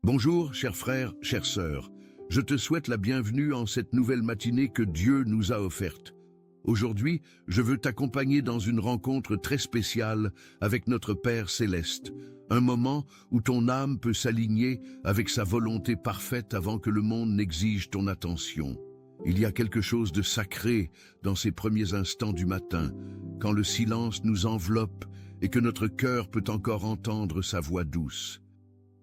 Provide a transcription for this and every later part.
Bonjour, chers frères, chères sœurs. Je te souhaite la bienvenue en cette nouvelle matinée que Dieu nous a offerte. Aujourd'hui, je veux t'accompagner dans une rencontre très spéciale avec notre Père Céleste. Un moment où ton âme peut s'aligner avec sa volonté parfaite avant que le monde n'exige ton attention. Il y a quelque chose de sacré dans ces premiers instants du matin, quand le silence nous enveloppe et que notre cœur peut encore entendre sa voix douce.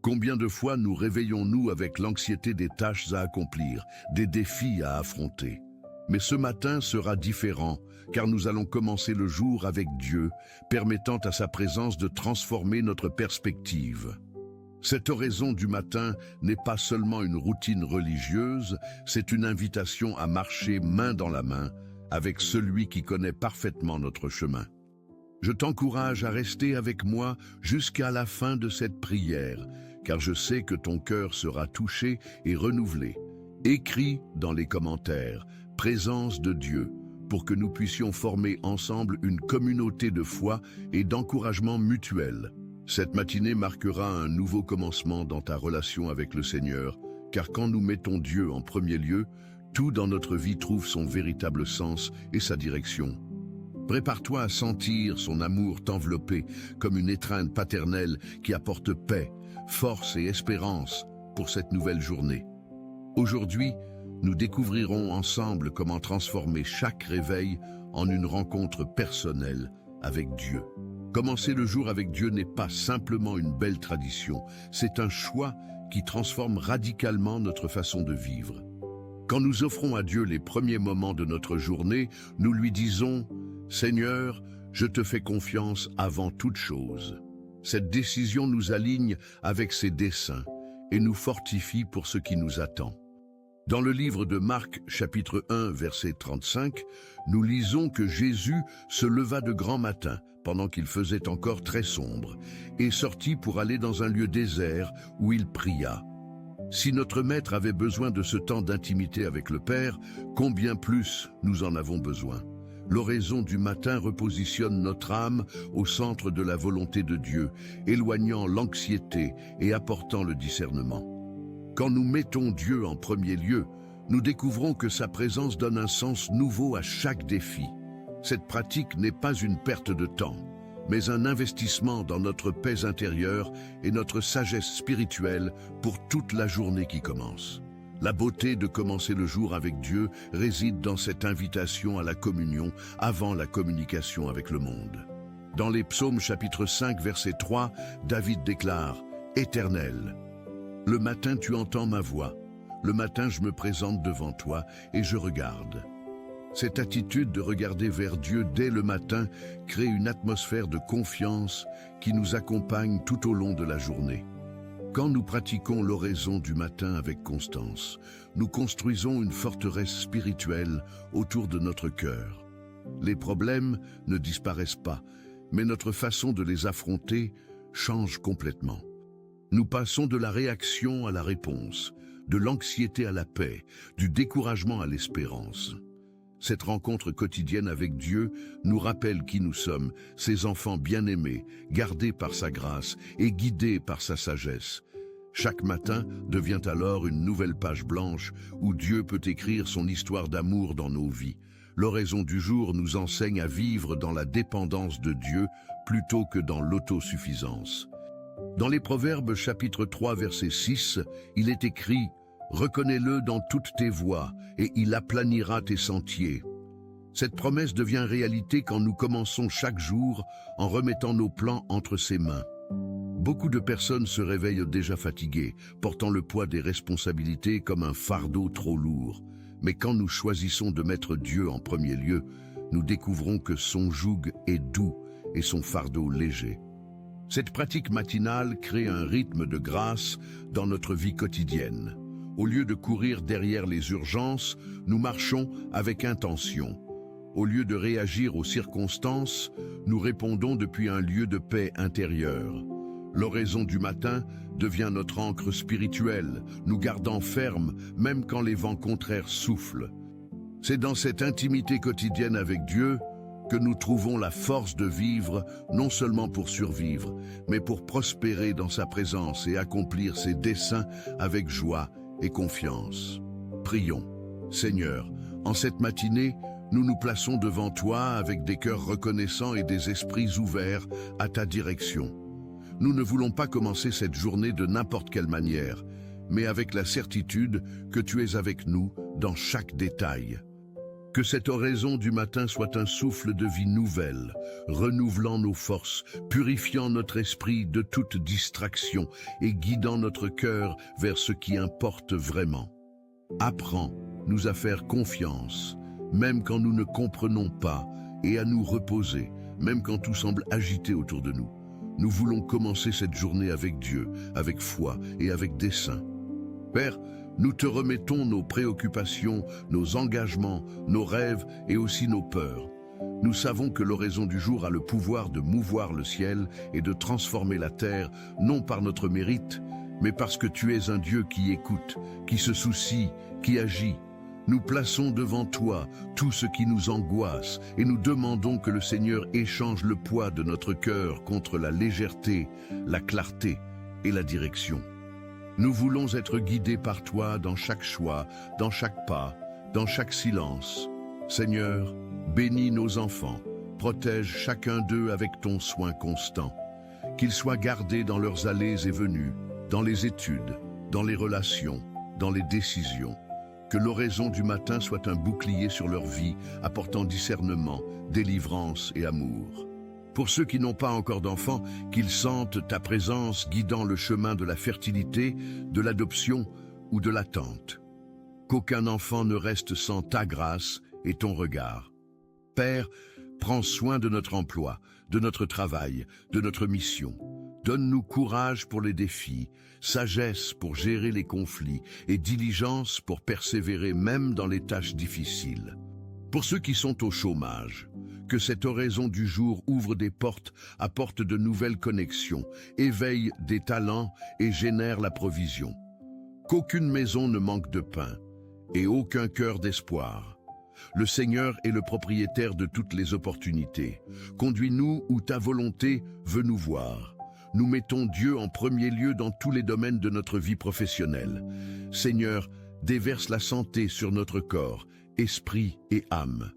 Combien de fois nous réveillons-nous avec l'anxiété des tâches à accomplir, des défis à affronter? Mais ce matin sera différent, car nous allons commencer le jour avec Dieu, permettant à sa présence de transformer notre perspective. Cette oraison du matin n'est pas seulement une routine religieuse, c'est une invitation à marcher main dans la main avec celui qui connaît parfaitement notre chemin. Je t'encourage à rester avec moi jusqu'à la fin de cette prière, car je sais que ton cœur sera touché et renouvelé. Écris dans les commentaires « Présence de Dieu » pour que nous puissions former ensemble une communauté de foi et d'encouragement mutuel. Cette matinée marquera un nouveau commencement dans ta relation avec le Seigneur, car quand nous mettons Dieu en premier lieu, tout dans notre vie trouve son véritable sens et sa direction. Prépare-toi à sentir son amour t'envelopper comme une étreinte paternelle qui apporte paix, force et espérance pour cette nouvelle journée. Aujourd'hui, nous découvrirons ensemble comment transformer chaque réveil en une rencontre personnelle avec Dieu. Commencer le jour avec Dieu n'est pas simplement une belle tradition, c'est un choix qui transforme radicalement notre façon de vivre. Quand nous offrons à Dieu les premiers moments de notre journée, nous lui disons « Seigneur, je te fais confiance avant toute chose ». Cette décision nous aligne avec ses desseins et nous fortifie pour ce qui nous attend. Dans le livre de Marc, chapitre 1, verset 35, nous lisons que Jésus se leva de grand matin, pendant qu'il faisait encore très sombre, et sortit pour aller dans un lieu désert où il pria. Si notre Maître avait besoin de ce temps d'intimité avec le Père, combien plus nous en avons besoin. L'oraison du matin repositionne notre âme au centre de la volonté de Dieu, éloignant l'anxiété et apportant le discernement. Quand nous mettons Dieu en premier lieu, nous découvrons que sa présence donne un sens nouveau à chaque défi. Cette pratique n'est pas une perte de temps, mais un investissement dans notre paix intérieure et notre sagesse spirituelle pour toute la journée qui commence. La beauté de commencer le jour avec Dieu réside dans cette invitation à la communion avant la communication avec le monde. Dans les Psaumes chapitre 5 verset 3, David déclare « Éternel, le matin tu entends ma voix, le matin je me présente devant toi et je regarde ». Cette attitude de regarder vers Dieu dès le matin crée une atmosphère de confiance qui nous accompagne tout au long de la journée. Quand nous pratiquons l'oraison du matin avec constance, nous construisons une forteresse spirituelle autour de notre cœur. Les problèmes ne disparaissent pas, mais notre façon de les affronter change complètement. Nous passons de la réaction à la réponse, de l'anxiété à la paix, du découragement à l'espérance. Cette rencontre quotidienne avec Dieu nous rappelle qui nous sommes, ses enfants bien-aimés, gardés par sa grâce et guidés par sa sagesse. Chaque matin devient alors une nouvelle page blanche où Dieu peut écrire son histoire d'amour dans nos vies. L'oraison du jour nous enseigne à vivre dans la dépendance de Dieu plutôt que dans l'autosuffisance. Dans les Proverbes chapitre 3 verset 6, il est écrit « Reconnais-le dans toutes tes voies, et il aplanira tes sentiers. » Cette promesse devient réalité quand nous commençons chaque jour en remettant nos plans entre ses mains. Beaucoup de personnes se réveillent déjà fatiguées, portant le poids des responsabilités comme un fardeau trop lourd. Mais quand nous choisissons de mettre Dieu en premier lieu, nous découvrons que son joug est doux et son fardeau léger. Cette pratique matinale crée un rythme de grâce dans notre vie quotidienne. Au lieu de courir derrière les urgences, nous marchons avec intention. Au lieu de réagir aux circonstances, nous répondons depuis un lieu de paix intérieure. L'oraison du matin devient notre ancre spirituelle, nous gardant fermes même quand les vents contraires soufflent. C'est dans cette intimité quotidienne avec Dieu que nous trouvons la force de vivre, non seulement pour survivre, mais pour prospérer dans sa présence et accomplir ses desseins avec joie et confiance. Prions. Seigneur, en cette matinée, nous nous plaçons devant toi avec des cœurs reconnaissants et des esprits ouverts à ta direction. Nous ne voulons pas commencer cette journée de n'importe quelle manière, mais avec la certitude que tu es avec nous dans chaque détail. Que cette oraison du matin soit un souffle de vie nouvelle, renouvelant nos forces, purifiant notre esprit de toute distraction et guidant notre cœur vers ce qui importe vraiment. Apprends-nous à faire confiance, même quand nous ne comprenons pas, et à nous reposer, même quand tout semble agité autour de nous. Nous voulons commencer cette journée avec Dieu, avec foi et avec dessein. Père, nous te remettons nos préoccupations, nos engagements, nos rêves et aussi nos peurs. Nous savons que l'oraison du jour a le pouvoir de mouvoir le ciel et de transformer la terre, non par notre mérite, mais parce que tu es un Dieu qui écoute, qui se soucie, qui agit. Nous plaçons devant toi tout ce qui nous angoisse et nous demandons que le Seigneur échange le poids de notre cœur contre la légèreté, la clarté et la direction. Nous voulons être guidés par toi dans chaque choix, dans chaque pas, dans chaque silence. Seigneur, bénis nos enfants, protège chacun d'eux avec ton soin constant. Qu'ils soient gardés dans leurs allées et venues, dans les études, dans les relations, dans les décisions. Que l'oraison du matin soit un bouclier sur leur vie, apportant discernement, délivrance et amour. Pour ceux qui n'ont pas encore d'enfants, qu'ils sentent ta présence guidant le chemin de la fertilité, de l'adoption ou de l'attente. Qu'aucun enfant ne reste sans ta grâce et ton regard. Père, prends soin de notre emploi, de notre travail, de notre mission. Donne-nous courage pour les défis, sagesse pour gérer les conflits et diligence pour persévérer même dans les tâches difficiles. Pour ceux qui sont au chômage, que cette oraison du jour ouvre des portes, apporte de nouvelles connexions, éveille des talents et génère la provision. Qu'aucune maison ne manque de pain et aucun cœur d'espoir. Le Seigneur est le propriétaire de toutes les opportunités. Conduis-nous où ta volonté veut nous voir. Nous mettons Dieu en premier lieu dans tous les domaines de notre vie professionnelle. Seigneur, déverse la santé sur notre corps, esprit et âme.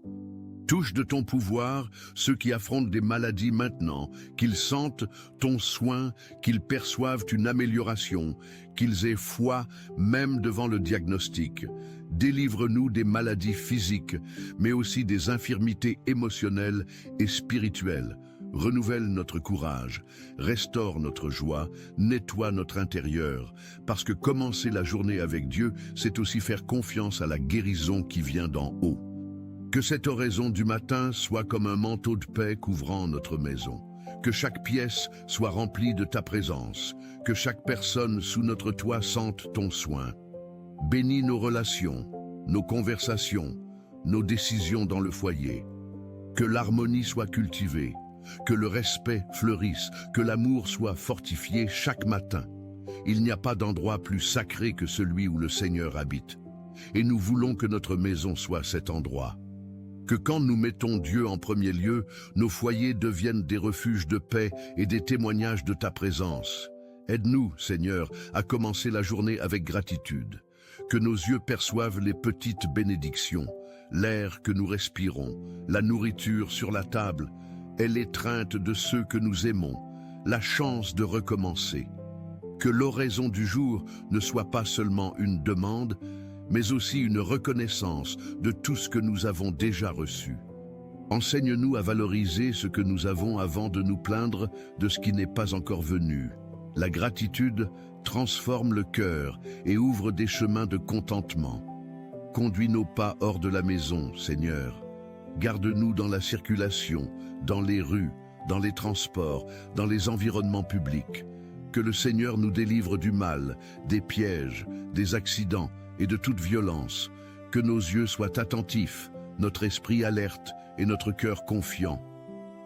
Touche de ton pouvoir ceux qui affrontent des maladies maintenant, qu'ils sentent ton soin, qu'ils perçoivent une amélioration, qu'ils aient foi même devant le diagnostic. Délivre-nous des maladies physiques, mais aussi des infirmités émotionnelles et spirituelles. Renouvelle notre courage, restaure notre joie, nettoie notre intérieur, parce que commencer la journée avec Dieu, c'est aussi faire confiance à la guérison qui vient d'en haut. Que cette oraison du matin soit comme un manteau de paix couvrant notre maison. Que chaque pièce soit remplie de ta présence. Que chaque personne sous notre toit sente ton soin. Bénis nos relations, nos conversations, nos décisions dans le foyer. Que l'harmonie soit cultivée. Que le respect fleurisse. Que l'amour soit fortifié chaque matin. Il n'y a pas d'endroit plus sacré que celui où le Seigneur habite. Et nous voulons que notre maison soit cet endroit. Que quand nous mettons Dieu en premier lieu, nos foyers deviennent des refuges de paix et des témoignages de ta présence. Aide-nous, Seigneur, à commencer la journée avec gratitude. Que nos yeux perçoivent les petites bénédictions, l'air que nous respirons, la nourriture sur la table et l'étreinte de ceux que nous aimons, la chance de recommencer. Que l'oraison du jour ne soit pas seulement une demande, mais aussi une reconnaissance de tout ce que nous avons déjà reçu. Enseigne-nous à valoriser ce que nous avons avant de nous plaindre de ce qui n'est pas encore venu. La gratitude transforme le cœur et ouvre des chemins de contentement. Conduis nos pas hors de la maison, Seigneur. Garde-nous dans la circulation, dans les rues, dans les transports, dans les environnements publics. Que le Seigneur nous délivre du mal, des pièges, des accidents, et de toute violence, que nos yeux soient attentifs, notre esprit alerte et notre cœur confiant.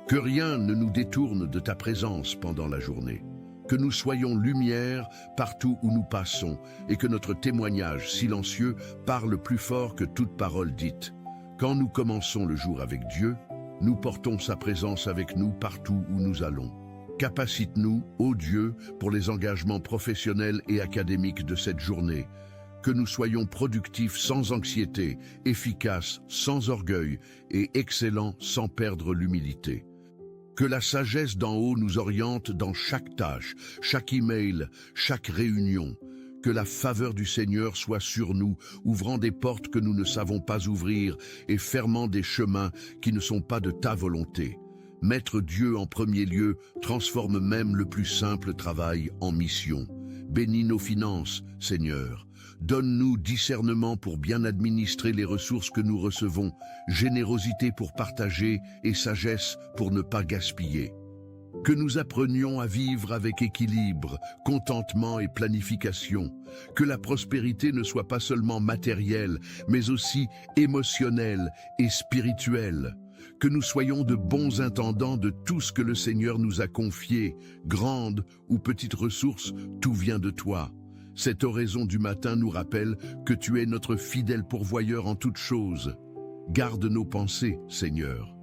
Que rien ne nous détourne de ta présence pendant la journée. Que nous soyons lumière partout où nous passons et que notre témoignage silencieux parle plus fort que toute parole dite. Quand nous commençons le jour avec Dieu, nous portons sa présence avec nous partout où nous allons. Capacite-nous, ô Dieu, pour les engagements professionnels et académiques de cette journée. Que nous soyons productifs sans anxiété, efficaces sans orgueil et excellents sans perdre l'humilité. Que la sagesse d'en haut nous oriente dans chaque tâche, chaque email, chaque réunion. Que la faveur du Seigneur soit sur nous, ouvrant des portes que nous ne savons pas ouvrir et fermant des chemins qui ne sont pas de ta volonté. Mettre Dieu en premier lieu transforme même le plus simple travail en mission. Bénis nos finances, Seigneur. Donne-nous discernement pour bien administrer les ressources que nous recevons, générosité pour partager et sagesse pour ne pas gaspiller. Que nous apprenions à vivre avec équilibre, contentement et planification. Que la prospérité ne soit pas seulement matérielle, mais aussi émotionnelle et spirituelle. Que nous soyons de bons intendants de tout ce que le Seigneur nous a confié, grande ou petite ressource, tout vient de toi. Cette oraison du matin nous rappelle que tu es notre fidèle pourvoyeur en toutes choses. Garde nos pensées, Seigneur.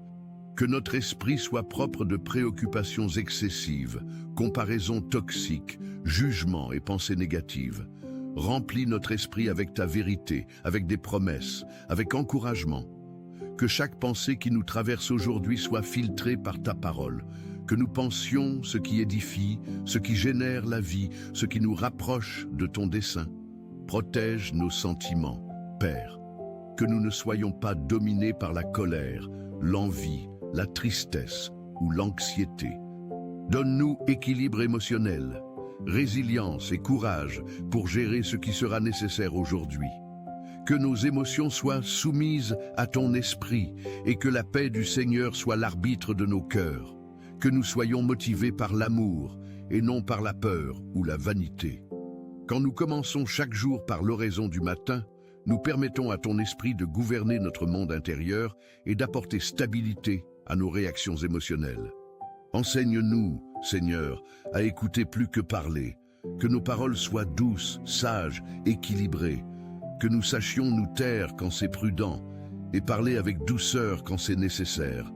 Que notre esprit soit propre de préoccupations excessives, comparaisons toxiques, jugements et pensées négatives. Remplis notre esprit avec ta vérité, avec des promesses, avec encouragement. Que chaque pensée qui nous traverse aujourd'hui soit filtrée par ta parole. Que nous pensions ce qui édifie, ce qui génère la vie, ce qui nous rapproche de ton dessein. Protège nos sentiments, Père. Que nous ne soyons pas dominés par la colère, l'envie, la tristesse ou l'anxiété. Donne-nous équilibre émotionnel, résilience et courage pour gérer ce qui sera nécessaire aujourd'hui. Que nos émotions soient soumises à ton esprit et que la paix du Seigneur soit l'arbitre de nos cœurs. Que nous soyons motivés par l'amour et non par la peur ou la vanité. Quand nous commençons chaque jour par l'oraison du matin, nous permettons à ton esprit de gouverner notre monde intérieur et d'apporter stabilité à nos réactions émotionnelles. Enseigne-nous, Seigneur, à écouter plus que parler, que nos paroles soient douces, sages, équilibrées, que nous sachions nous taire quand c'est prudent et parler avec douceur quand c'est nécessaire.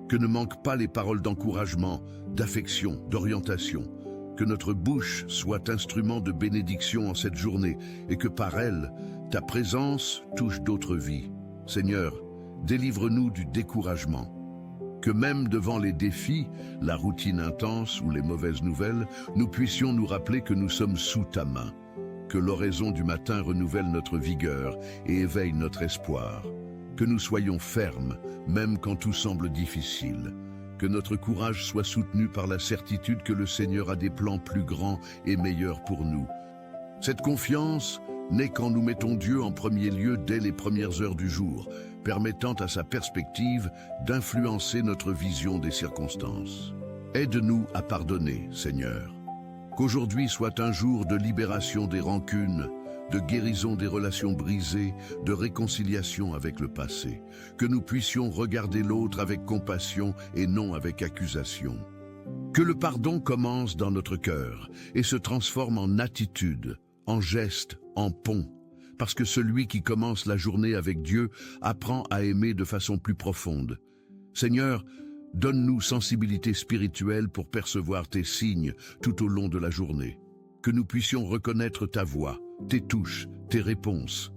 Que ne manquent pas les paroles d'encouragement, d'affection, d'orientation. Que notre bouche soit instrument de bénédiction en cette journée et que par elle, ta présence touche d'autres vies. Seigneur, délivre-nous du découragement. Que même devant les défis, la routine intense ou les mauvaises nouvelles, nous puissions nous rappeler que nous sommes sous ta main. Que l'oraison du matin renouvelle notre vigueur et éveille notre espoir. Que nous soyons fermes, même quand tout semble difficile. Que notre courage soit soutenu par la certitude que le Seigneur a des plans plus grands et meilleurs pour nous. Cette confiance naît quand nous mettons Dieu en premier lieu dès les premières heures du jour, permettant à sa perspective d'influencer notre vision des circonstances. Aide-nous à pardonner, Seigneur. Qu'aujourd'hui soit un jour de libération des rancunes, de guérison des relations brisées, de réconciliation avec le passé. Que nous puissions regarder l'autre avec compassion et non avec accusation. Que le pardon commence dans notre cœur et se transforme en attitude, en geste, en pont. Parce que celui qui commence la journée avec Dieu apprend à aimer de façon plus profonde. Seigneur, donne-nous sensibilité spirituelle pour percevoir tes signes tout au long de la journée. Que nous puissions reconnaître ta voix, tes touches, tes réponses.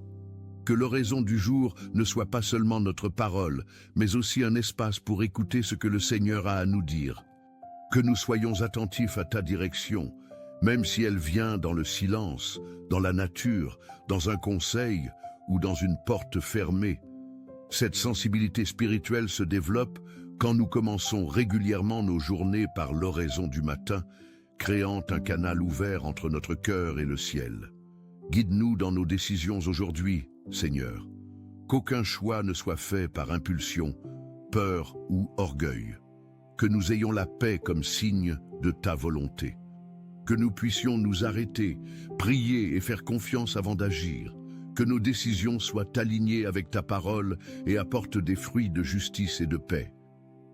Que l'oraison du jour ne soit pas seulement notre parole, mais aussi un espace pour écouter ce que le Seigneur a à nous dire. Que nous soyons attentifs à ta direction, même si elle vient dans le silence, dans la nature, dans un conseil ou dans une porte fermée. Cette sensibilité spirituelle se développe quand nous commençons régulièrement nos journées par l'oraison du matin, créant un canal ouvert entre notre cœur et le ciel. Guide-nous dans nos décisions aujourd'hui, Seigneur. Qu'aucun choix ne soit fait par impulsion, peur ou orgueil. Que nous ayons la paix comme signe de ta volonté. Que nous puissions nous arrêter, prier et faire confiance avant d'agir. Que nos décisions soient alignées avec ta parole et apportent des fruits de justice et de paix.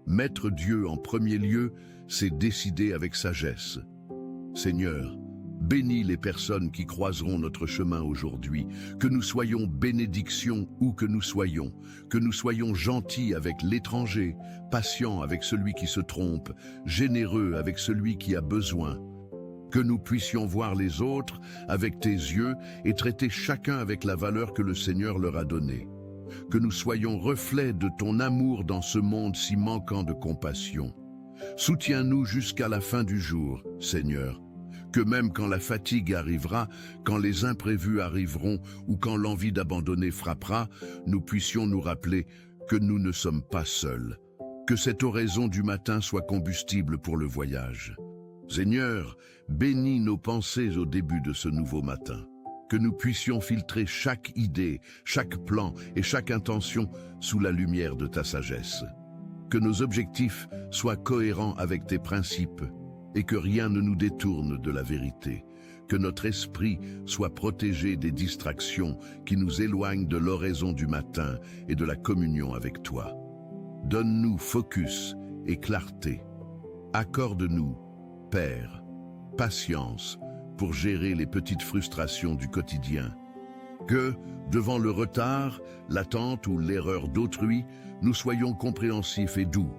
Mettre Dieu en premier lieu, c'est décider avec sagesse. Seigneur, Bénis les personnes qui croiseront notre chemin aujourd'hui, que nous soyons bénédiction où que nous soyons gentils avec l'étranger, patients avec celui qui se trompe, généreux avec celui qui a besoin. Que nous puissions voir les autres avec tes yeux et traiter chacun avec la valeur que le Seigneur leur a donnée. Que nous soyons reflets de ton amour dans ce monde si manquant de compassion. Soutiens-nous jusqu'à la fin du jour, Seigneur. Que même quand la fatigue arrivera, quand les imprévus arriveront ou quand l'envie d'abandonner frappera, nous puissions nous rappeler que nous ne sommes pas seuls. Que cette oraison du matin soit combustible pour le voyage. Seigneur, bénis nos pensées au début de ce nouveau matin. Que nous puissions filtrer chaque idée, chaque plan et chaque intention sous la lumière de ta sagesse. Que nos objectifs soient cohérents avec tes principes et que rien ne nous détourne de la vérité. Que notre esprit soit protégé des distractions qui nous éloignent de l'oraison du matin et de la communion avec toi. Donne-nous focus et clarté. Accorde-nous, Père, patience pour gérer les petites frustrations du quotidien. Que, devant le retard, l'attente ou l'erreur d'autrui, nous soyons compréhensifs et doux.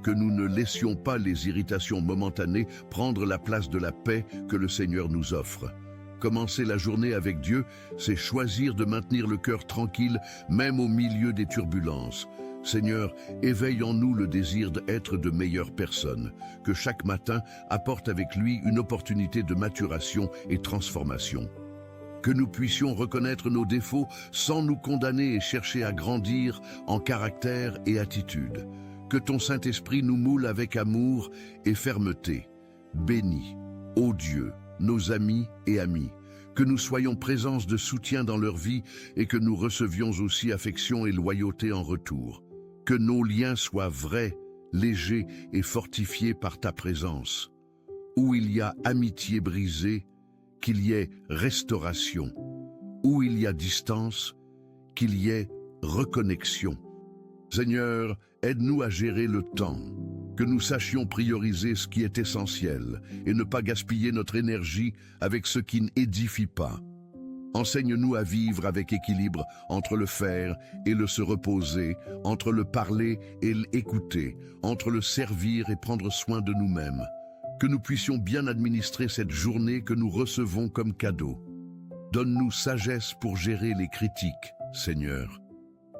Que nous ne laissions pas les irritations momentanées prendre la place de la paix que le Seigneur nous offre. Commencer la journée avec Dieu, c'est choisir de maintenir le cœur tranquille, même au milieu des turbulences. Seigneur, éveille en nous le désir d'être de meilleures personnes, que chaque matin apporte avec lui une opportunité de maturation et transformation. Que nous puissions reconnaître nos défauts sans nous condamner et chercher à grandir en caractère et attitude. Que ton Saint-Esprit nous moule avec amour et fermeté. Bénis, ô Dieu, nos amis et amis. Que nous soyons présence de soutien dans leur vie et que nous recevions aussi affection et loyauté en retour. Que nos liens soient vrais, légers et fortifiés par ta présence. Où il y a amitié brisée, qu'il y ait restauration. Où il y a distance, qu'il y ait reconnexion. Seigneur, aide-nous à gérer le temps, que nous sachions prioriser ce qui est essentiel et ne pas gaspiller notre énergie avec ce qui n'édifie pas. Enseigne-nous à vivre avec équilibre entre le faire et le se reposer, entre le parler et l'écouter, entre le servir et prendre soin de nous-mêmes. Que nous puissions bien administrer cette journée que nous recevons comme cadeau. Donne-nous sagesse pour gérer les critiques, Seigneur.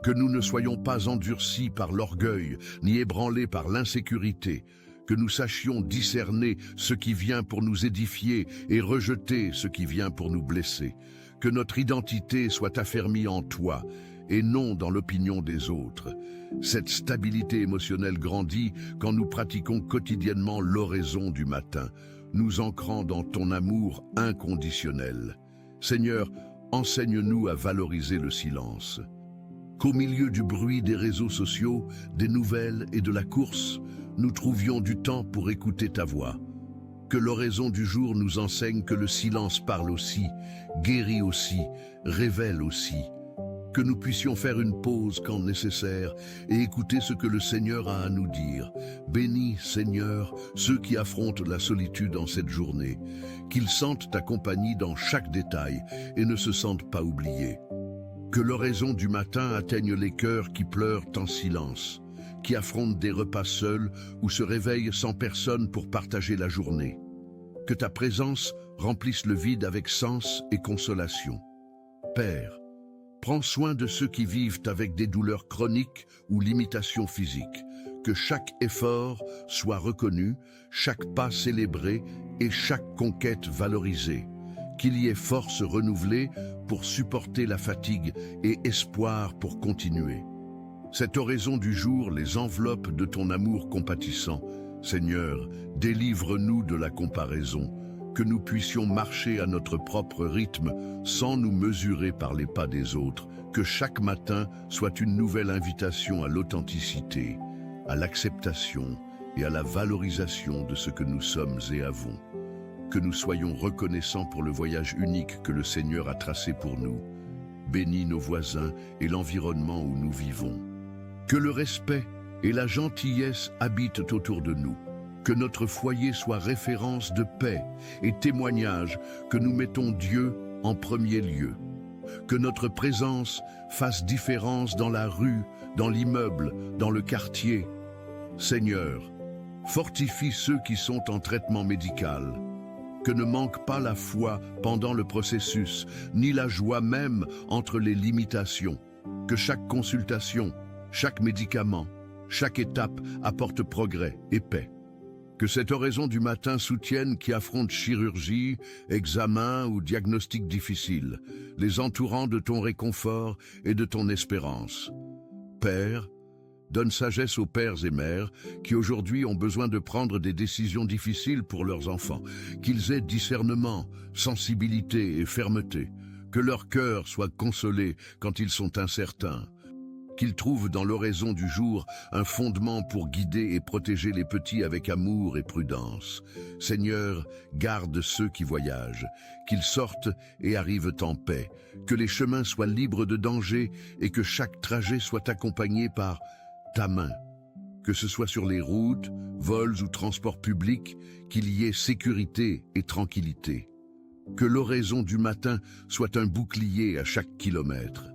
Que nous ne soyons pas endurcis par l'orgueil, ni ébranlés par l'insécurité. Que nous sachions discerner ce qui vient pour nous édifier et rejeter ce qui vient pour nous blesser. Que notre identité soit affermie en toi et non dans l'opinion des autres. Cette stabilité émotionnelle grandit quand nous pratiquons quotidiennement l'oraison du matin, nous ancrant dans ton amour inconditionnel. Seigneur, enseigne-nous à valoriser le silence. Qu'au milieu du bruit des réseaux sociaux, des nouvelles et de la course, nous trouvions du temps pour écouter ta voix. Que l'oraison du jour nous enseigne que le silence parle aussi, guérit aussi, révèle aussi. Que nous puissions faire une pause quand nécessaire et écouter ce que le Seigneur a à nous dire. Bénis, Seigneur, ceux qui affrontent la solitude en cette journée, qu'ils sentent ta compagnie dans chaque détail et ne se sentent pas oubliés. Que l'oraison du matin atteigne les cœurs qui pleurent en silence, qui affrontent des repas seuls ou se réveillent sans personne pour partager la journée. Que ta présence remplisse le vide avec sens et consolation. Père, prends soin de ceux qui vivent avec des douleurs chroniques ou limitations physiques. Que chaque effort soit reconnu, chaque pas célébré et chaque conquête valorisée. Qu'il y ait force renouvelée pour supporter la fatigue et espoir pour continuer. Cette oraison du jour les enveloppe de ton amour compatissant. Seigneur, délivre-nous de la comparaison, que nous puissions marcher à notre propre rythme sans nous mesurer par les pas des autres, que chaque matin soit une nouvelle invitation à l'authenticité, à l'acceptation et à la valorisation de ce que nous sommes et avons. Que nous soyons reconnaissants pour le voyage unique que le Seigneur a tracé pour nous. Bénis nos voisins et l'environnement où nous vivons. Que le respect et la gentillesse habitent autour de nous. Que notre foyer soit référence de paix et témoignage que nous mettons Dieu en premier lieu. Que notre présence fasse différence dans la rue, dans l'immeuble, dans le quartier. Seigneur, fortifie ceux qui sont en traitement médical. Que ne manque pas la foi pendant le processus, ni la joie même entre les limitations. Que chaque consultation, chaque médicament, chaque étape apporte progrès et paix. Que cette oraison du matin soutienne qui affrontent chirurgie, examen ou diagnostic difficile, les entourant de ton réconfort et de ton espérance. Père, donne sagesse aux pères et mères qui aujourd'hui ont besoin de prendre des décisions difficiles pour leurs enfants, qu'ils aient discernement, sensibilité et fermeté, que leur cœur soit consolé quand ils sont incertains, qu'ils trouvent dans l'oraison du jour un fondement pour guider et protéger les petits avec amour et prudence. Seigneur, garde ceux qui voyagent, qu'ils sortent et arrivent en paix, que les chemins soient libres de danger et que chaque trajet soit accompagné par ta main. Que ce soit sur les routes, vols ou transports publics, qu'il y ait sécurité et tranquillité. Que l'oraison du matin soit un bouclier à chaque kilomètre.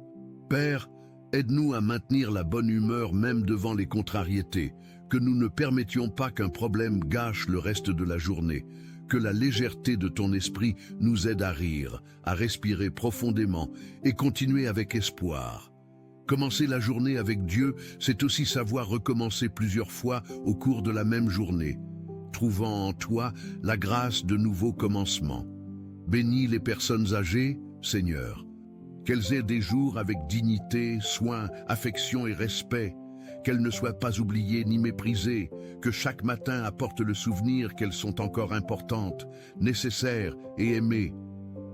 Père, aide-nous à maintenir la bonne humeur même devant les contrariétés, que nous ne permettions pas qu'un problème gâche le reste de la journée, que la légèreté de ton esprit nous aide à rire, à respirer profondément et continuer avec espoir. Commencer la journée avec Dieu, c'est aussi savoir recommencer plusieurs fois au cours de la même journée, trouvant en toi la grâce de nouveaux commencements. Bénis les personnes âgées, Seigneur, qu'elles aient des jours avec dignité, soin, affection et respect, qu'elles ne soient pas oubliées ni méprisées, que chaque matin apporte le souvenir qu'elles sont encore importantes, nécessaires et aimées,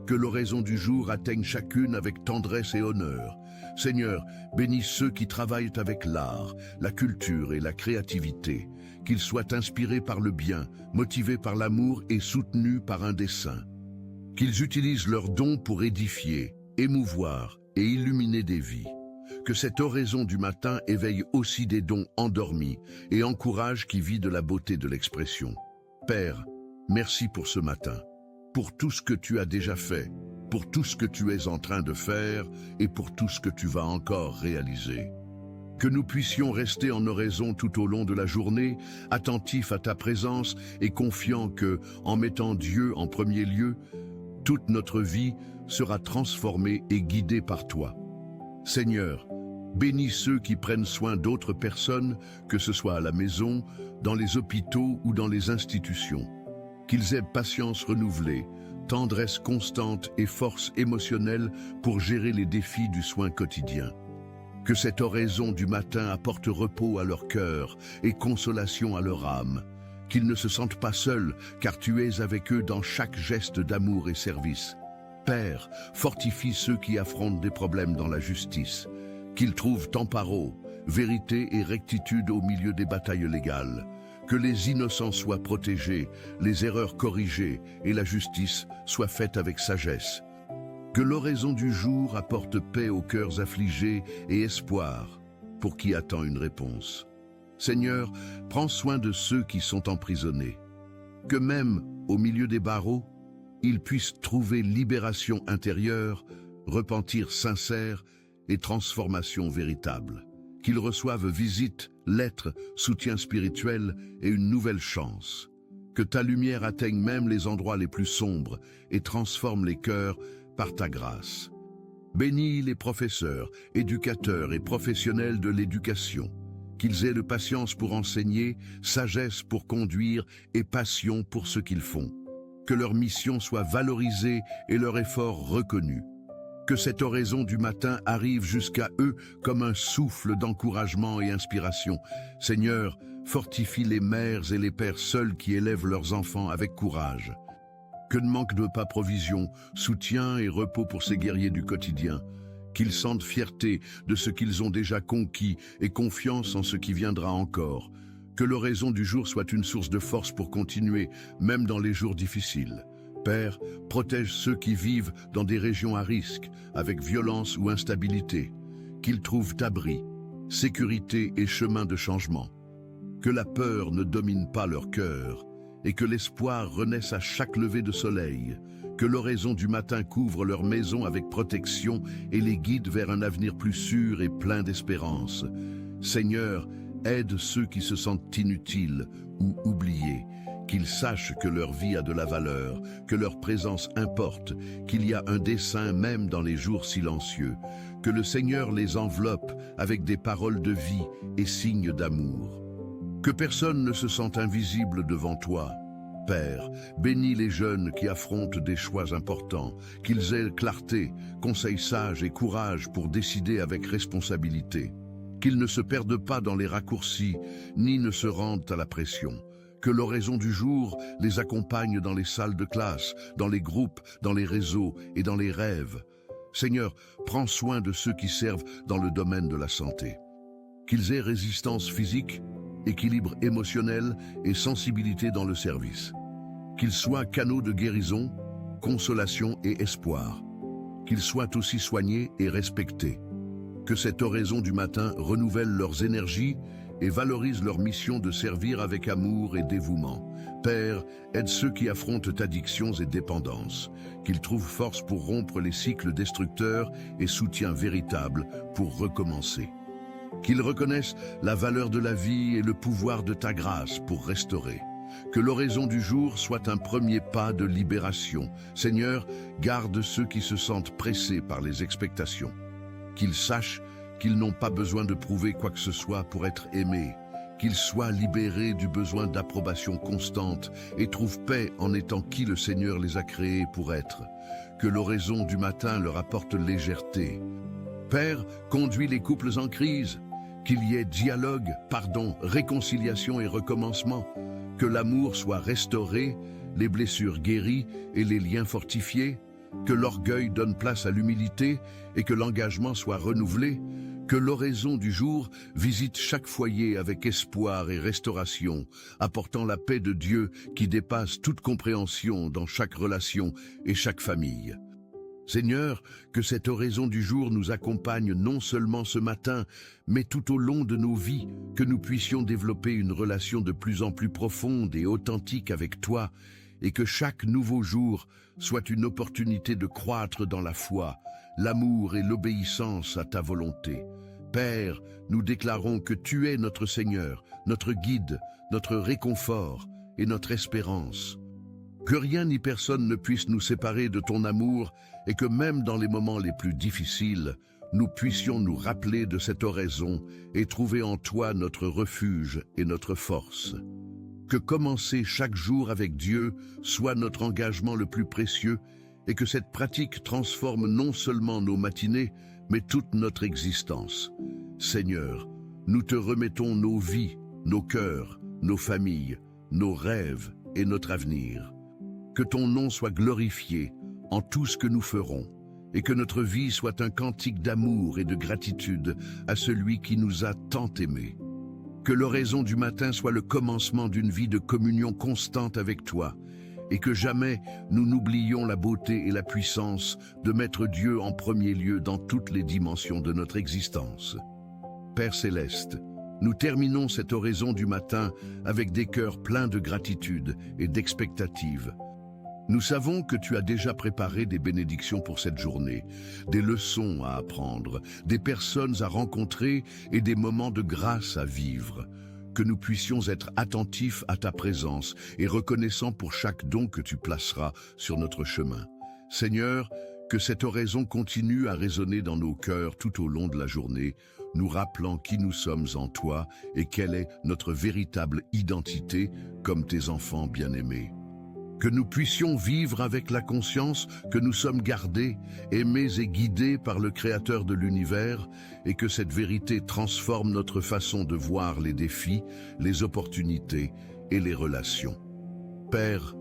que l'oraison du jour atteigne chacune avec tendresse et honneur. Seigneur, bénis ceux qui travaillent avec l'art, la culture et la créativité, qu'ils soient inspirés par le bien, motivés par l'amour et soutenus par un dessein. Qu'ils utilisent leurs dons pour édifier, émouvoir et illuminer des vies. Que cette oraison du matin éveille aussi des dons endormis et encourage qui vit de la beauté de l'expression. Père, merci pour ce matin, pour tout ce que tu as déjà fait, pour tout ce que tu es en train de faire et pour tout ce que tu vas encore réaliser. Que nous puissions rester en oraison tout au long de la journée, attentifs à ta présence et confiants que, en mettant Dieu en premier lieu, toute notre vie sera transformée et guidée par toi. Seigneur, bénis ceux qui prennent soin d'autres personnes, que ce soit à la maison, dans les hôpitaux ou dans les institutions. Qu'ils aient patience renouvelée, tendresse constante et force émotionnelle pour gérer les défis du soin quotidien. Que cette oraison du matin apporte repos à leur cœur et consolation à leur âme. Qu'ils ne se sentent pas seuls, car tu es avec eux dans chaque geste d'amour et service. Père, fortifie ceux qui affrontent des problèmes dans la justice. Qu'ils trouvent temparo, vérité et rectitude au milieu des batailles légales. Que les innocents soient protégés, les erreurs corrigées et la justice soit faite avec sagesse. Que l'oraison du jour apporte paix aux cœurs affligés et espoir pour qui attend une réponse. Seigneur, prends soin de ceux qui sont emprisonnés. Que même au milieu des barreaux, ils puissent trouver libération intérieure, repentir sincère et transformation véritable. Qu'ils reçoivent visite, lettres, soutien spirituel et une nouvelle chance. Que ta lumière atteigne même les endroits les plus sombres et transforme les cœurs par ta grâce. Bénis les professeurs, éducateurs et professionnels de l'éducation. Qu'ils aient de patience pour enseigner, sagesse pour conduire et passion pour ce qu'ils font. Que leur mission soit valorisée et leur effort reconnu. Que cette oraison du matin arrive jusqu'à eux comme un souffle d'encouragement et inspiration. Seigneur, fortifie les mères et les pères seuls qui élèvent leurs enfants avec courage. Que ne manque de pas provision, soutien et repos pour ces guerriers du quotidien. Qu'ils sentent fierté de ce qu'ils ont déjà conquis et confiance en ce qui viendra encore. Que l'oraison du jour soit une source de force pour continuer, même dans les jours difficiles. Père, protège ceux qui vivent dans des régions à risque, avec violence ou instabilité. Qu'ils trouvent abri, sécurité et chemin de changement. que la peur ne domine pas leur cœur, et que l'espoir renaisse à chaque lever de soleil, que l'oraison du matin couvre leur maison avec protection et les guide vers un avenir plus sûr et plein d'espérance. Seigneur, aide ceux qui se sentent inutiles ou oubliés, qu'ils sachent que leur vie a de la valeur, que leur présence importe, qu'il y a un dessein même dans les jours silencieux, que le Seigneur les enveloppe avec des paroles de vie et signes d'amour. Que personne ne se sente invisible devant toi. Père, bénis les jeunes qui affrontent des choix importants, qu'ils aient clarté, conseils sages et courage pour décider avec responsabilité. Qu'ils ne se perdent pas dans les raccourcis, ni ne se rendent à la pression. Que l'oraison du jour les accompagne dans les salles de classe, dans les groupes, dans les réseaux et dans les rêves. Seigneur, prends soin de ceux qui servent dans le domaine de la santé. Qu'ils aient résistance physique, équilibre émotionnel et sensibilité dans le service. Qu'ils soient canaux de guérison, consolation et espoir. Qu'ils soient aussi soignés et respectés. Que cette oraison du matin renouvelle leurs énergies et valorise leur mission de servir avec amour et dévouement. Père, aide ceux qui affrontent addictions et dépendances, qu'ils trouvent force pour rompre les cycles destructeurs et soutien véritable pour recommencer. Qu'ils reconnaissent la valeur de la vie et le pouvoir de ta grâce pour restaurer. Que l'oraison du jour soit un premier pas de libération. Seigneur, garde ceux qui se sentent pressés par les expectations. Qu'ils sachent qu'ils n'ont pas besoin de prouver quoi que ce soit pour être aimés, qu'ils soient libérés du besoin d'approbation constante et trouvent paix en étant qui le Seigneur les a créés pour être, que l'oraison du matin leur apporte légèreté. Père, conduis les couples en crise, qu'il y ait dialogue, pardon, réconciliation et recommencement, que l'amour soit restauré, les blessures guéries et les liens fortifiés, que l'orgueil donne place à l'humilité et que l'engagement soit renouvelé, que l'oraison du jour visite chaque foyer avec espoir et restauration, apportant la paix de Dieu qui dépasse toute compréhension dans chaque relation et chaque famille. Seigneur, que cette oraison du jour nous accompagne non seulement ce matin, mais tout au long de nos vies, que nous puissions développer une relation de plus en plus profonde et authentique avec toi, et que chaque nouveau jour soit une opportunité de croître dans la foi, l'amour et l'obéissance à ta volonté. Père, nous déclarons que tu es notre Seigneur, notre guide, notre réconfort et notre espérance. Que rien ni personne ne puisse nous séparer de ton amour et que même dans les moments les plus difficiles, nous puissions nous rappeler de cette oraison et trouver en toi notre refuge et notre force. Que commencer chaque jour avec Dieu soit notre engagement le plus précieux et que cette pratique transforme non seulement nos matinées, mais toute notre existence. Seigneur, nous te remettons nos vies, nos cœurs, nos familles, nos rêves et notre avenir. Que ton nom soit glorifié en tout ce que nous ferons et que notre vie soit un cantique d'amour et de gratitude à celui qui nous a tant aimés. Que l'oraison du matin soit le commencement d'une vie de communion constante avec toi et que jamais nous n'oublions la beauté et la puissance de mettre Dieu en premier lieu dans toutes les dimensions de notre existence. Père céleste, nous terminons cette oraison du matin avec des cœurs pleins de gratitude et d'expectative. Nous savons que tu as déjà préparé des bénédictions pour cette journée, des leçons à apprendre, des personnes à rencontrer et des moments de grâce à vivre. Que nous puissions être attentifs à ta présence et reconnaissants pour chaque don que tu placeras sur notre chemin. Seigneur, que cette oraison continue à résonner dans nos cœurs tout au long de la journée, nous rappelant qui nous sommes en toi et quelle est notre véritable identité comme tes enfants bien-aimés. Que nous puissions vivre avec la conscience que nous sommes gardés, aimés et guidés par le Créateur de l'univers et que cette vérité transforme notre façon de voir les défis, les opportunités et les relations. Père,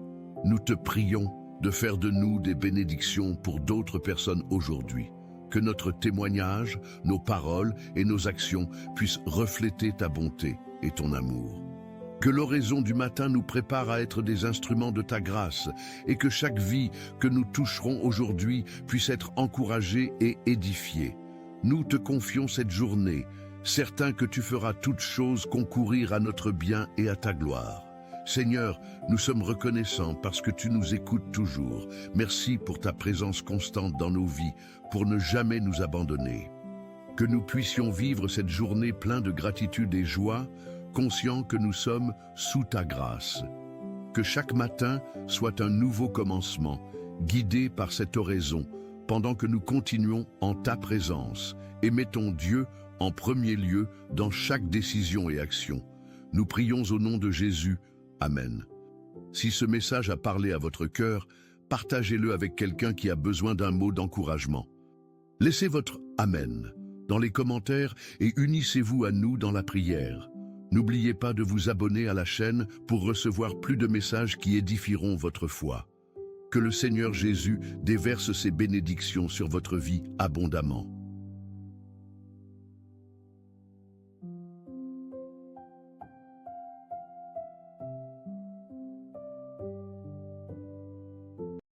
nous te prions de faire de nous des bénédictions pour d'autres personnes aujourd'hui. Que notre témoignage, nos paroles et nos actions puissent refléter ta bonté et ton amour. Que l'oraison du matin nous prépare à être des instruments de ta grâce et que chaque vie que nous toucherons aujourd'hui puisse être encouragée et édifiée. Nous te confions cette journée, certain que tu feras toutes choses concourir à notre bien et à ta gloire. Seigneur, nous sommes reconnaissants parce que tu nous écoutes toujours. Merci pour ta présence constante dans nos vies, pour ne jamais nous abandonner. Que nous puissions vivre cette journée pleine de gratitude et joie, conscients que nous sommes sous ta grâce. Que chaque matin soit un nouveau commencement, guidé par cette oraison, pendant que nous continuons en ta présence et mettons Dieu en premier lieu dans chaque décision et action. Nous prions au nom de Jésus. Amen. Si ce message a parlé à votre cœur, partagez-le avec quelqu'un qui a besoin d'un mot d'encouragement. Laissez votre Amen dans les commentaires et unissez-vous à nous dans la prière. N'oubliez pas de vous abonner à la chaîne pour recevoir plus de messages qui édifieront votre foi. Que le Seigneur Jésus déverse ses bénédictions sur votre vie abondamment.